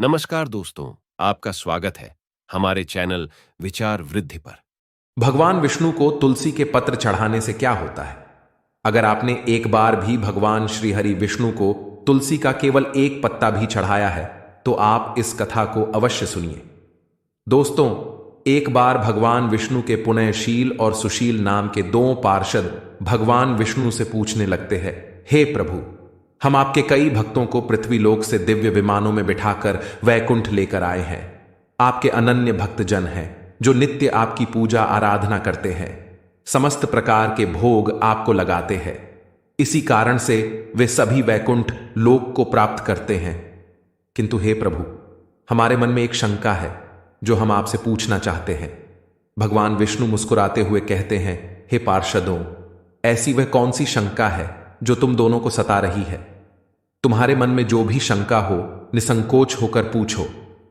नमस्कार दोस्तों, आपका स्वागत है हमारे चैनल विचार वृद्धि पर। भगवान विष्णु को तुलसी के पत्र चढ़ाने से क्या होता है? अगर आपने एक बार भी भगवान श्री हरि विष्णु को तुलसी का केवल एक पत्ता भी चढ़ाया है, तो आप इस कथा को अवश्य सुनिए। दोस्तों, एक बार भगवान विष्णु के पुण्यशील और सुशील नाम के दो पार्षद भगवान विष्णु से पूछने लगते हैं, हे प्रभु, हम आपके कई भक्तों को पृथ्वीलोक से दिव्य विमानों में बिठाकर वैकुंठ लेकर आए हैं। आपके अनन्य भक्तजन हैं जो नित्य आपकी पूजा आराधना करते हैं, समस्त प्रकार के भोग आपको लगाते हैं। इसी कारण से वे सभी वैकुंठ लोक को प्राप्त करते हैं। किंतु हे प्रभु, हमारे मन में एक शंका है जो हम आपसे पूछना चाहते हैं। भगवान विष्णु मुस्कुराते हुए कहते हैं, हे पार्षदों, ऐसी वह कौन सी शंका है जो तुम दोनों को सता रही है? तुम्हारे मन में जो भी शंका हो, निसंकोच होकर पूछो,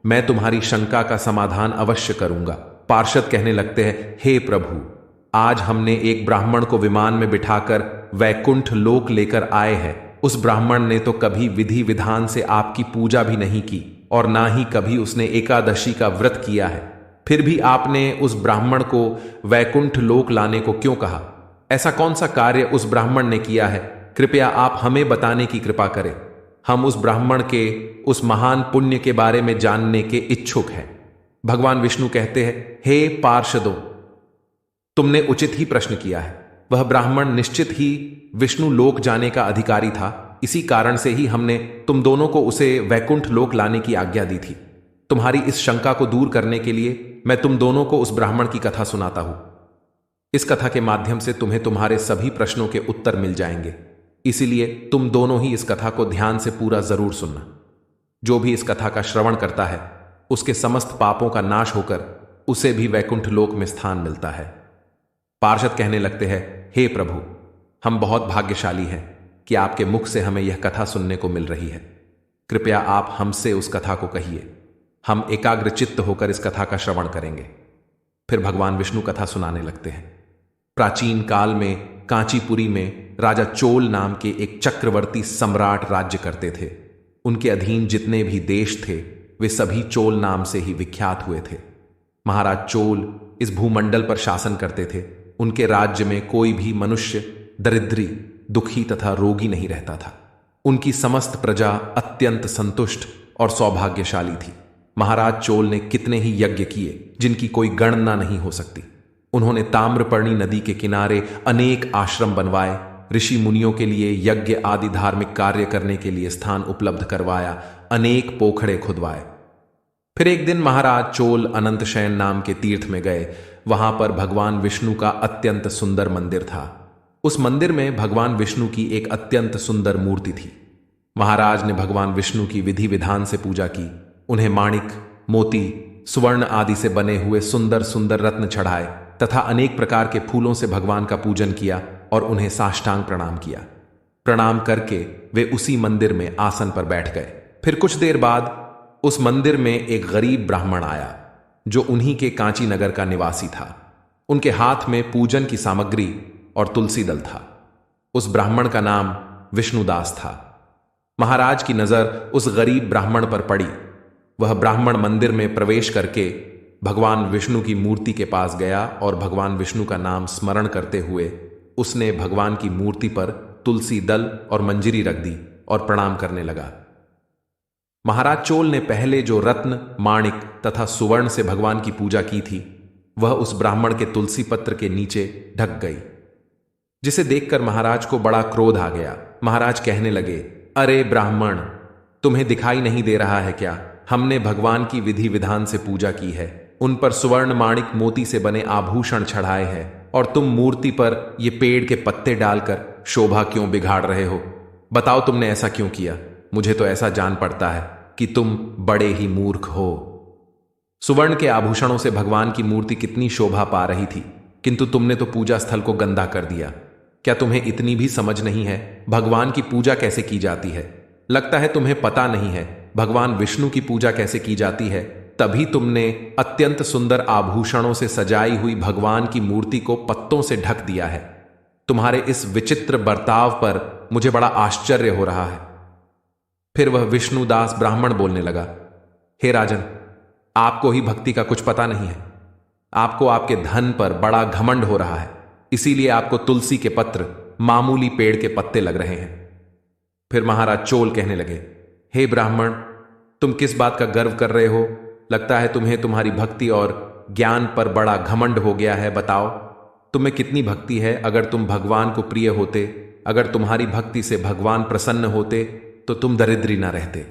मैं तुम्हारी शंका का समाधान अवश्य करूंगा। पार्षद कहने लगते हैं, हे प्रभु, आज हमने एक ब्राह्मण को विमान में बिठाकर वैकुंठ लोक लेकर आए हैं। उस ब्राह्मण ने तो कभी विधि विधान से आपकी पूजा भी नहीं की और ना ही कभी उसने एकादशी का व्रत किया है। फिर भी आपने उस ब्राह्मण को वैकुंठ लोक लाने को क्यों कहा? ऐसा कौन सा कार्य उस ब्राह्मण ने किया है? कृपया आप हमें बताने की कृपा करें। हम उस ब्राह्मण के उस महान पुण्य के बारे में जानने के इच्छुक हैं। भगवान विष्णु कहते हैं, हे पार्षदों, तुमने उचित ही प्रश्न किया है। वह ब्राह्मण निश्चित ही विष्णु लोक जाने का अधिकारी था। इसी कारण से ही हमने तुम दोनों को उसे वैकुंठ लोक लाने की आज्ञा दी थी। तुम्हारी इस शंका को दूर करने के लिए मैं तुम दोनों को उस ब्राह्मण की कथा सुनाता हूं। इस कथा के माध्यम से तुम्हें तुम्हारे सभी प्रश्नों के उत्तर मिल जाएंगे। इसीलिए तुम दोनों ही इस कथा को ध्यान से पूरा जरूर सुनना। जो भी इस कथा का श्रवण करता है, उसके समस्त पापों का नाश होकर उसे भी वैकुंठ लोक में स्थान मिलता है। पार्षद कहने लगते हैं, हे प्रभु, हम बहुत भाग्यशाली हैं कि आपके मुख से हमें यह कथा सुनने को मिल रही है। कृपया आप हमसे उस कथा को कहिए। हम एकाग्रचित्त होकर इस कथा का श्रवण करेंगे। फिर भगवान विष्णु कथा सुनाने लगते हैं। प्राचीन काल में कांचीपुरी में राजा चोल नाम के एक चक्रवर्ती सम्राट राज्य करते थे। उनके अधीन जितने भी देश थे, वे सभी चोल नाम से ही विख्यात हुए थे। महाराज चोल इस भूमंडल पर शासन करते थे। उनके राज्य में कोई भी मनुष्य दरिद्री, दुखी तथा रोगी नहीं रहता था। उनकी समस्त प्रजा अत्यंत संतुष्ट और सौभाग्यशाली थी। महाराज चोल ने कितने ही यज्ञ किए जिनकी कोई गणना नहीं हो सकती। उन्होंने ताम्रपर्णी नदी के किनारे अनेक आश्रम बनवाए, ऋषि मुनियों के लिए यज्ञ आदि धार्मिक कार्य करने के लिए स्थान उपलब्ध करवाया, अनेक पोखड़े खुदवाए। फिर एक दिन महाराज चोल अनंत शयन नाम के तीर्थ में गए। वहां पर भगवान विष्णु का अत्यंत सुंदर मंदिर था। उस मंदिर में भगवान विष्णु की एक अत्यंत सुंदर मूर्ति थी। महाराज ने भगवान विष्णु की विधि विधान से पूजा की। उन्हें माणिक, मोती, सुवर्ण आदि से बने हुए सुंदर सुंदर रत्न चढ़ाए तथा अनेक प्रकार के फूलों से भगवान का पूजन किया और उन्हें साष्टांग प्रणाम किया। प्रणाम करके वे उसी मंदिर में आसन पर बैठ गए। फिर कुछ देर बाद उस मंदिर में एक गरीब ब्राह्मण आया जो उन्हीं के कांची नगर का निवासी था। उनके हाथ में पूजन की सामग्री और तुलसी दल था। उस ब्राह्मण का नाम विष्णुदास था। महाराज की नजर उस गरीब ब्राह्मण पर पड़ी। वह ब्राह्मण मंदिर में प्रवेश करके भगवान विष्णु की मूर्ति के पास गया और भगवान विष्णु का नाम स्मरण करते हुए उसने भगवान की मूर्ति पर तुलसी दल और मंजरी रख दी और प्रणाम करने लगा। महाराज चोल ने पहले जो रत्न, माणिक तथा सुवर्ण से भगवान की पूजा की थी, वह उस ब्राह्मण के तुलसी पत्र के नीचे ढक गई, जिसे देखकर महाराज को बड़ा क्रोध आ गया। महाराज कहने लगे, अरे ब्राह्मण, तुम्हें दिखाई नहीं दे रहा है क्या? हमने भगवान की विधि विधान से पूजा की है, उन पर सुवर्ण, माणिक, मोती से बने आभूषण चढ़ाए हैं और तुम मूर्ति पर ये पेड़ के पत्ते डालकर शोभा क्यों बिगाड़ रहे हो? बताओ, तुमने ऐसा क्यों किया? मुझे तो ऐसा जान पड़ता है कि तुम बड़े ही मूर्ख हो। सुवर्ण के आभूषणों से भगवान की मूर्ति कितनी शोभा पा रही थी, किंतु तुमने तो पूजा स्थल को गंदा कर दिया। क्या तुम्हें इतनी भी समझ नहीं है भगवान की पूजा कैसे की जाती है? लगता है तुम्हें पता नहीं है भगवान विष्णु की पूजा कैसे की जाती है। तभी तुमने अत्यंत सुंदर आभूषणों से सजाई हुई भगवान की मूर्ति को पत्तों से ढक दिया है। तुम्हारे इस विचित्र बर्ताव पर मुझे बड़ा आश्चर्य हो रहा है। फिर वह विष्णुदास ब्राह्मण बोलने लगा, हे राजन, आपको ही भक्ति का कुछ पता नहीं है। आपको आपके धन पर बड़ा घमंड हो रहा है, इसीलिए आपको तुलसी के पत्र मामूली पेड़ के पत्ते लग रहे हैं। फिर महाराज चोल कहने लगे, हे ब्राह्मण, तुम किस बात का गर्व कर रहे हो? लगता है तुम्हें तुम्हारी भक्ति और ज्ञान पर बड़ा घमंड हो गया है। बताओ, तुम्हें कितनी भक्ति है? अगर तुम भगवान को प्रिय होते, अगर तुम्हारी भक्ति से भगवान प्रसन्न होते, तो तुम दरिद्री ना रहते।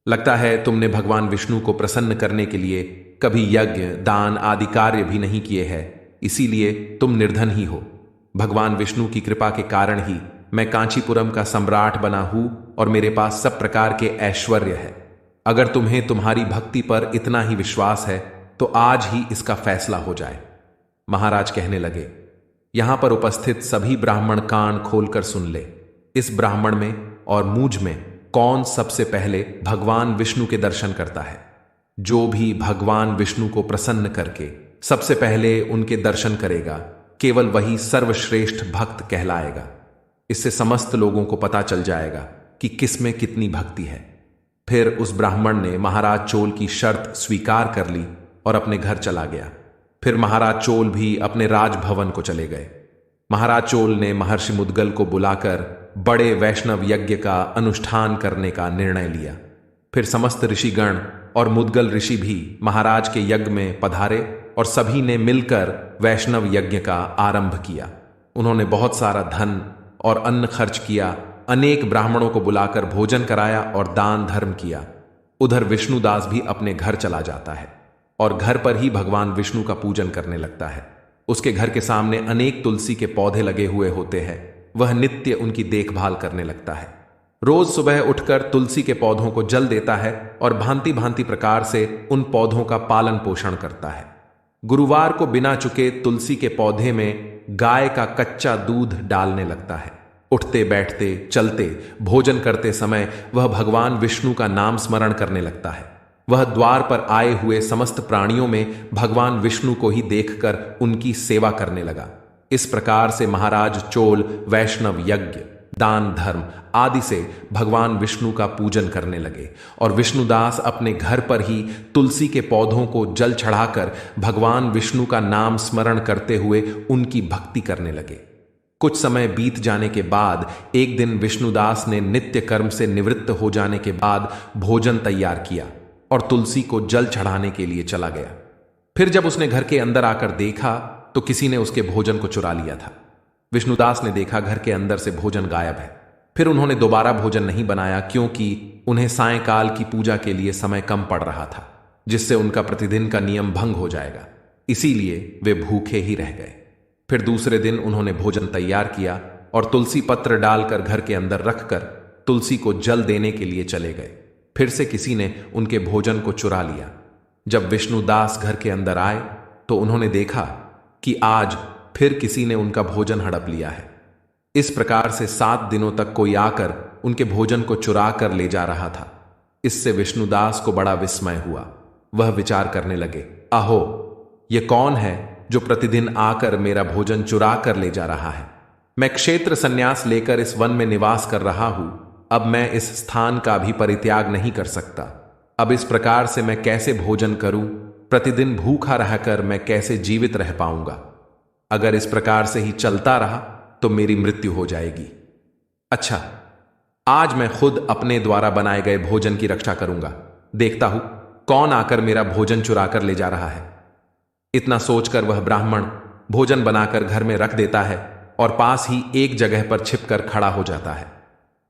लगता है तुमने भगवान विष्णु को प्रसन्न करने के लिए कभी यज्ञ, दान आदि कार्य भी नहीं किए हैं, इसीलिए तुम निर्धन ही हो। भगवान विष्णु की कृपा के कारण ही मैं कांचीपुरम का सम्राट बना हूं और मेरे पास सब प्रकार के ऐश्वर्य है। अगर तुम्हें तुम्हारी भक्ति पर इतना ही विश्वास है तो आज ही इसका फैसला हो जाए। महाराज कहने लगे, यहां पर उपस्थित सभी ब्राह्मण कान खोलकर सुन ले। इस ब्राह्मण में और मुझ में कौन सबसे पहले भगवान विष्णु के दर्शन करता है? जो भी भगवान विष्णु को प्रसन्न करके सबसे पहले उनके दर्शन करेगा, केवल वही सर्वश्रेष्ठ भक्त कहलाएगा। इससे समस्त लोगों को पता चल जाएगा कि किसमें कितनी भक्ति है। फिर उस ब्राह्मण ने महाराज चोल की शर्त स्वीकार कर ली और अपने घर चला गया। फिर महाराज चोल भी अपने राजभवन को चले गए। महाराज चोल ने महर्षि मुद्गल को बुलाकर बड़े वैष्णव यज्ञ का अनुष्ठान करने का निर्णय लिया। फिर समस्त ऋषिगण और मुद्गल ऋषि भी महाराज के यज्ञ में पधारे और सभी ने मिलकर वैष्णव यज्ञ का आरंभ किया। उन्होंने बहुत सारा धन और अन्न खर्च किया, अनेक ब्राह्मणों को बुलाकर भोजन कराया और दान धर्म किया। उधर विष्णुदास भी अपने घर चला जाता है और घर पर ही भगवान विष्णु का पूजन करने लगता है। उसके घर के सामने अनेक तुलसी के पौधे लगे हुए होते हैं। वह नित्य उनकी देखभाल करने लगता है। रोज सुबह उठकर तुलसी के पौधों को जल देता है और भांति भांति प्रकार से उन पौधों का पालन पोषण करता है। गुरुवार को बिना चुके तुलसी के पौधे में गाय का कच्चा दूध डालने लगता है। उठते बैठते चलते भोजन करते समय वह भगवान विष्णु का नाम स्मरण करने लगता है। वह द्वार पर आए हुए समस्त प्राणियों में भगवान विष्णु को ही देखकर उनकी सेवा करने लगा। इस प्रकार से महाराज चोल वैष्णव यज्ञ, दान धर्म आदि से भगवान विष्णु का पूजन करने लगे और विष्णुदास अपने घर पर ही तुलसी के पौधों को जल चढ़ाकर भगवान विष्णु का नाम स्मरण करते हुए उनकी भक्ति करने लगे। कुछ समय बीत जाने के बाद एक दिन विष्णुदास ने नित्य कर्म से निवृत्त हो जाने के बाद भोजन तैयार किया और तुलसी को जल चढ़ाने के लिए चला गया। फिर जब उसने घर के अंदर आकर देखा तो किसी ने उसके भोजन को चुरा लिया था। विष्णुदास ने देखा घर के अंदर से भोजन गायब है। फिर उन्होंने दोबारा भोजन नहीं बनाया, क्योंकि उन्हें सायंकाल की पूजा के लिए समय कम पड़ रहा था, जिससे उनका प्रतिदिन का नियम भंग हो जाएगा। इसीलिए वे भूखे ही रह गए। फिर दूसरे दिन उन्होंने भोजन तैयार किया और तुलसी पत्र डालकर घर के अंदर रखकर तुलसी को जल देने के लिए चले गए। फिर से किसी ने उनके भोजन को चुरा लिया। जब विष्णुदास घर के अंदर आए तो उन्होंने देखा कि आज फिर किसी ने उनका भोजन हड़प लिया है। इस प्रकार से 7 दिनों तक कोई आकर उनके भोजन को चुरा कर ले जा रहा था। इससे विष्णुदास को बड़ा विस्मय हुआ। वह विचार करने लगे, आहो, ये कौन है जो प्रतिदिन आकर मेरा भोजन चुरा कर ले जा रहा है? मैं क्षेत्र संन्यास लेकर इस वन में निवास कर रहा हूं। अब मैं इस स्थान का भी परित्याग नहीं कर सकता। अब इस प्रकार से मैं कैसे भोजन करूं? प्रतिदिन भूखा रहकर मैं कैसे जीवित रह पाऊंगा? अगर इस प्रकार से ही चलता रहा तो मेरी मृत्यु हो जाएगी। अच्छा, आज मैं खुद अपने द्वारा बनाए गए भोजन की रक्षा करूंगा। देखता हूं कौन आकर मेरा भोजन चुरा कर ले जा रहा है। इतना सोचकर वह ब्राह्मण भोजन बनाकर घर में रख देता है और पास ही एक जगह पर छिपकर खड़ा हो जाता है।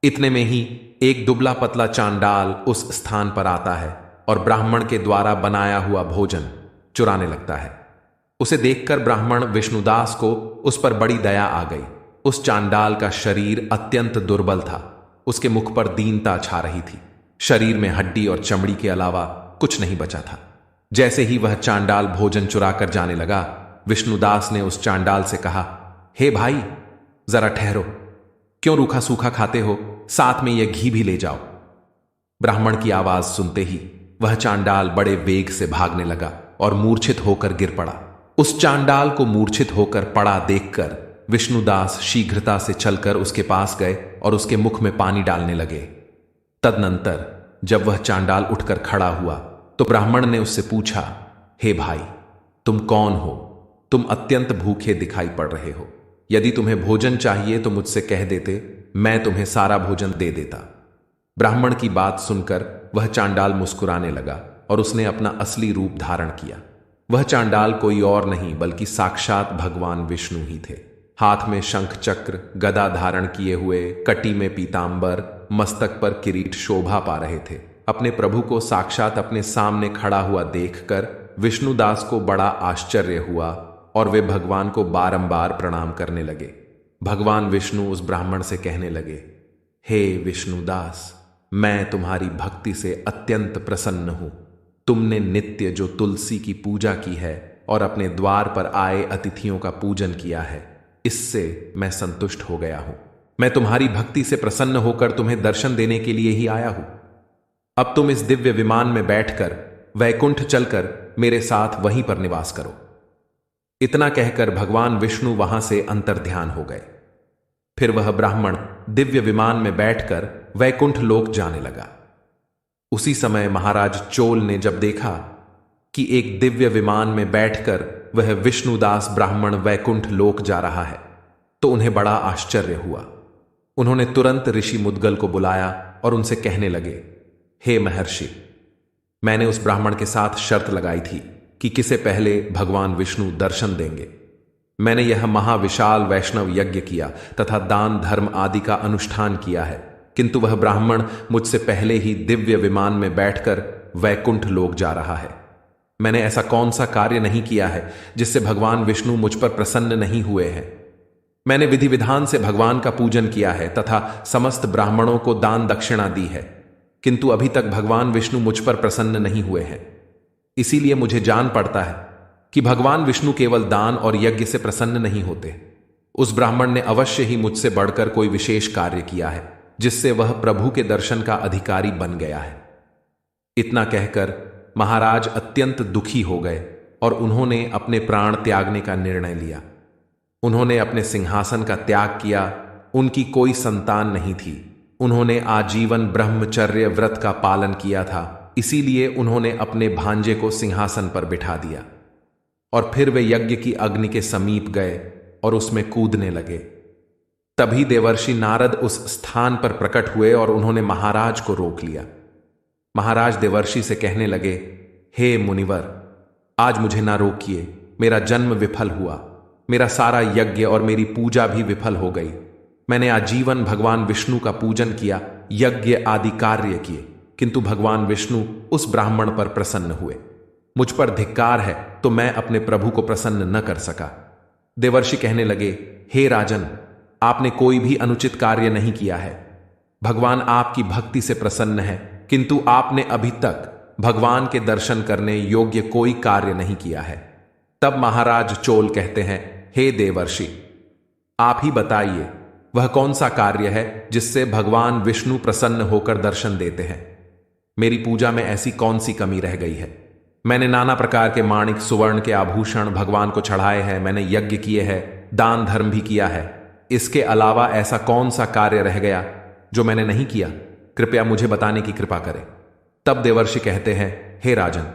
इतने में ही एक दुबला पतला चांडाल उस स्थान पर आता है और ब्राह्मण के द्वारा बनाया हुआ भोजन चुराने लगता है। उसे देखकर ब्राह्मण विष्णुदास को उस पर बड़ी दया आ गई। उस चांडाल का शरीर अत्यंत दुर्बल था। उसके मुख पर दीनता छा रही थी। शरीर में हड्डी और चमड़ी के अलावा कुछ नहीं बचा था। जैसे ही वह चांडाल भोजन चुरा कर जाने लगा, विष्णुदास ने उस चांडाल से कहा, हे भाई, जरा ठहरो। क्यों रूखा सूखा खाते हो? साथ में यह घी भी ले जाओ। ब्राह्मण की आवाज सुनते ही वह चांडाल बड़े वेग से भागने लगा और मूर्छित होकर गिर पड़ा। उस चांडाल को मूर्छित होकर पड़ा देखकर विष्णुदास शीघ्रता से चलकर उसके पास गए और उसके मुख में पानी डालने लगे। तदनंतर जब वह चांडाल उठकर खड़ा हुआ तो ब्राह्मण ने उससे पूछा, हे भाई, तुम कौन हो? तुम अत्यंत भूखे दिखाई पड़ रहे हो। यदि तुम्हें भोजन चाहिए तो मुझसे कह देते, मैं तुम्हें सारा भोजन दे देता। ब्राह्मण की बात सुनकर वह चांडाल मुस्कुराने लगा और उसने अपना असली रूप धारण किया। वह चांडाल कोई और नहीं बल्कि साक्षात भगवान विष्णु ही थे। हाथ में शंख चक्र गदा धारण किए हुए, कटी में पीतांबर, मस्तक पर किरीट शोभा पा रहे थे। अपने प्रभु को साक्षात अपने सामने खड़ा हुआ देखकर विष्णुदास को बड़ा आश्चर्य हुआ और वे भगवान को बारंबार प्रणाम करने लगे। भगवान विष्णु उस ब्राह्मण से कहने लगे, हे विष्णुदास, मैं तुम्हारी भक्ति से अत्यंत प्रसन्न हूं। तुमने नित्य जो तुलसी की पूजा की है और अपने द्वार पर आए अतिथियों का पूजन किया है, इससे मैं संतुष्ट हो गया हूं। मैं तुम्हारी भक्ति से प्रसन्न होकर तुम्हें दर्शन देने के लिए ही आया हूं। अब तुम इस दिव्य विमान में बैठकर वैकुंठ चलकर मेरे साथ वहीं पर निवास करो। इतना कहकर भगवान विष्णु वहां से अंतर्ध्यान हो गए। फिर वह ब्राह्मण दिव्य विमान में बैठकर वैकुंठ लोक जाने लगा। उसी समय महाराज चोल ने जब देखा कि एक दिव्य विमान में बैठकर वह विष्णुदास ब्राह्मण वैकुंठ लोक जा रहा है, तो उन्हें बड़ा आश्चर्य हुआ। उन्होंने तुरंत ऋषि मुद्गल को बुलाया और उनसे कहने लगे, हे महर्षि, मैंने उस ब्राह्मण के साथ शर्त लगाई थी कि किसे पहले भगवान विष्णु दर्शन देंगे। मैंने यह महाविशाल वैष्णव यज्ञ किया तथा दान धर्म आदि का अनुष्ठान किया है, किंतु वह ब्राह्मण मुझसे पहले ही दिव्य विमान में बैठकर वैकुंठ लोक जा रहा है। मैंने ऐसा कौन सा कार्य नहीं किया है जिससे भगवान विष्णु मुझ पर प्रसन्न नहीं हुए हैं। मैंने विधि विधान से भगवान का पूजन किया है तथा समस्त ब्राह्मणों को दान दक्षिणा दी है, किंतु अभी तक भगवान विष्णु मुझ पर प्रसन्न नहीं हुए हैं। इसीलिए मुझे जान पड़ता है कि भगवान विष्णु केवल दान और यज्ञ से प्रसन्न नहीं होते। उस ब्राह्मण ने अवश्य ही मुझसे बढ़कर कोई विशेष कार्य किया है जिससे वह प्रभु के दर्शन का अधिकारी बन गया है। इतना कहकर महाराज अत्यंत दुखी हो गए और उन्होंने अपने प्राण त्यागने का निर्णय लिया। उन्होंने अपने सिंहासन का त्याग किया। उनकी कोई संतान नहीं थी। उन्होंने आजीवन ब्रह्मचर्य व्रत का पालन किया था, इसीलिए उन्होंने अपने भांजे को सिंहासन पर बिठा दिया और फिर वे यज्ञ की अग्नि के समीप गए और उसमें कूदने लगे। तभी देवर्षि नारद उस स्थान पर प्रकट हुए और उन्होंने महाराज को रोक लिया। महाराज देवर्षि से कहने लगे, हे मुनिवर, आज मुझे ना रोकिए। मेरा जन्म विफल हुआ, मेरा सारा यज्ञ और मेरी पूजा भी विफल हो गई। मैंने आजीवन भगवान विष्णु का पूजन किया, यज्ञ आदि कार्य किए, किंतु भगवान विष्णु उस ब्राह्मण पर प्रसन्न हुए। मुझ पर धिक्कार है तो मैं अपने प्रभु को प्रसन्न न कर सका। देवर्षि कहने लगे, हे राजन, आपने कोई भी अनुचित कार्य नहीं किया है। भगवान आपकी भक्ति से प्रसन्न है, किंतु आपने अभी तक भगवान के दर्शन करने योग्य कोई कार्य नहीं किया है। तब महाराज चोल कहते हैं, हे देवर्षि, आप ही बताइए वह कौन सा कार्य है जिससे भगवान विष्णु प्रसन्न होकर दर्शन देते हैं। मेरी पूजा में ऐसी कौन सी कमी रह गई है? मैंने नाना प्रकार के माणिक सुवर्ण के आभूषण भगवान को चढ़ाए हैं, मैंने यज्ञ किए हैं, दान धर्म भी किया है। इसके अलावा ऐसा कौन सा कार्य रह गया जो मैंने नहीं किया? कृपया मुझे बताने की कृपा करें। तब देवर्षि कहते हैं, हे राजन,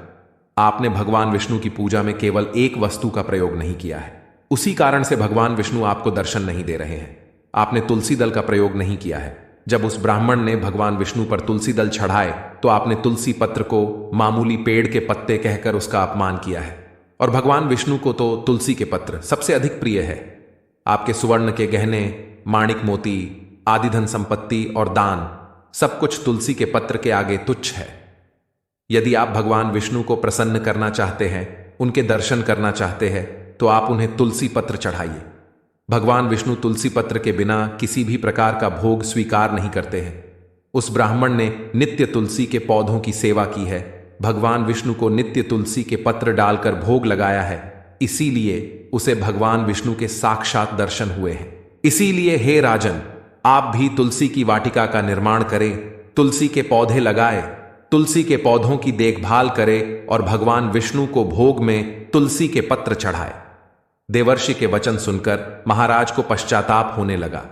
आपने भगवान विष्णु की पूजा में केवल एक वस्तु का प्रयोग नहीं किया है। उसी कारण से भगवान विष्णु आपको दर्शन नहीं दे रहे हैं। आपने तुलसी दल का प्रयोग नहीं किया है। जब उस ब्राह्मण ने भगवान विष्णु पर तुलसी दल चढ़ाए तो आपने तुलसी पत्र को मामूली पेड़ के पत्ते कहकर उसका अपमान किया है, और भगवान विष्णु को तो तुलसी के पत्र सबसे अधिक प्रिय है। आपके सुवर्ण के गहने, माणिक मोती आदि धन संपत्ति और दान सब कुछ तुलसी के पत्र के आगे तुच्छ है। यदि आप भगवान विष्णु को प्रसन्न करना चाहते हैं, उनके दर्शन करना चाहते हैं, तो आप उन्हें तुलसी पत्र चढ़ाइए। भगवान विष्णु तुलसी पत्र के बिना किसी भी प्रकार का भोग स्वीकार नहीं करते हैं। उस ब्राह्मण ने नित्य तुलसी के पौधों की सेवा की है, भगवान विष्णु को नित्य तुलसी के पत्र डालकर भोग लगाया है, इसीलिए उसे भगवान विष्णु के साक्षात दर्शन हुए हैं। इसीलिए हे राजन, आप भी तुलसी की वाटिका का निर्माण करें, तुलसी के पौधे लगाए, तुलसी के पौधों की देखभाल करें और भगवान विष्णु को भोग में तुलसी के पत्र चढ़ाए। देवर्षि के वचन सुनकर महाराज को पश्चाताप होने लगा।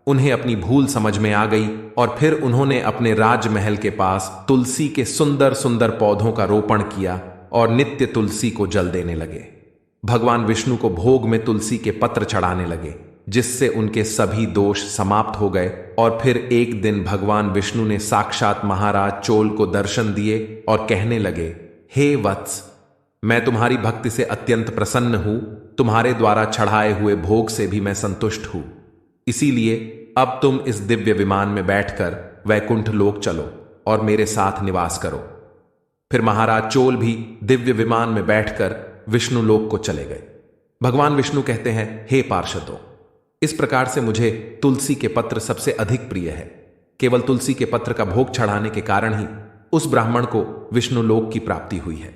उन्हें अपनी भूल समझ में आ गई और फिर उन्होंने अपने राजमहल के पास तुलसी के सुंदर सुंदर पौधों का रोपण किया और नित्य तुलसी को जल देने लगे। भगवान विष्णु को भोग में तुलसी के पत्र चढ़ाने लगे, जिससे उनके सभी दोष समाप्त हो गए। और फिर एक दिन भगवान विष्णु ने साक्षात महाराज चोल को दर्शन दिए और कहने लगे, हे वत्स, मैं तुम्हारी भक्ति से अत्यंत प्रसन्न हूं, तुम्हारे द्वारा चढ़ाए हुए भोग से भी मैं संतुष्ट हूं। इसीलिए अब तुम इस दिव्य विमान में बैठकर वैकुंठ लोक चलो और मेरे साथ निवास करो। फिर महाराज चोल भी दिव्य विमान में बैठकर विष्णु लोक को चले गए। भगवान विष्णु कहते हैं, हे पार्षदों, इस प्रकार से मुझे तुलसी के पत्र सबसे अधिक प्रिय है। केवल तुलसी के पत्र का भोग चढ़ाने के कारण ही उस ब्राह्मण को विष्णु लोक की प्राप्ति हुई है।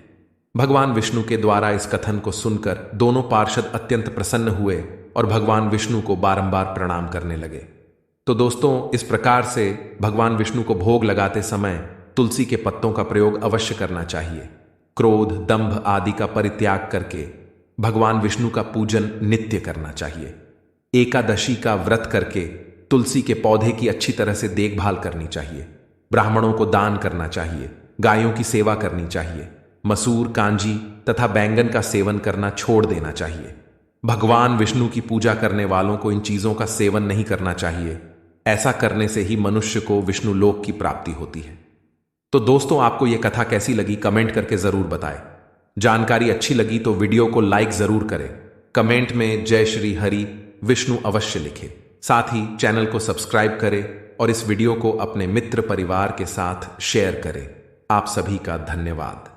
भगवान विष्णु के द्वारा इस कथन को सुनकर दोनों पार्षद अत्यंत प्रसन्न हुए और भगवान विष्णु को बारंबार प्रणाम करने लगे। तो दोस्तों, इस प्रकार से भगवान विष्णु को भोग लगाते समय तुलसी के पत्तों का प्रयोग अवश्य करना चाहिए। क्रोध, दंभ आदि का परित्याग करके भगवान विष्णु का पूजन नित्य करना चाहिए। एकादशी का व्रत करके तुलसी के पौधे की अच्छी तरह से देखभाल करनी चाहिए। ब्राह्मणों को दान करना चाहिए, गायों की सेवा करनी चाहिए, मसूर, कांजी तथा बैंगन का सेवन करना छोड़ देना चाहिए। भगवान विष्णु की पूजा करने वालों को इन चीजों का सेवन नहीं करना चाहिए। ऐसा करने से ही मनुष्य को विष्णु लोक की प्राप्ति होती है। तो दोस्तों, आपको यह कथा कैसी लगी कमेंट करके जरूर बताएं। जानकारी अच्छी लगी तो वीडियो को लाइक जरूर करें। कमेंट में जय श्री हरि विष्णु अवश्य लिखें। साथ ही चैनल को सब्सक्राइब करें और इस वीडियो को अपने मित्र परिवार के साथ शेयर करें। आप सभी का धन्यवाद।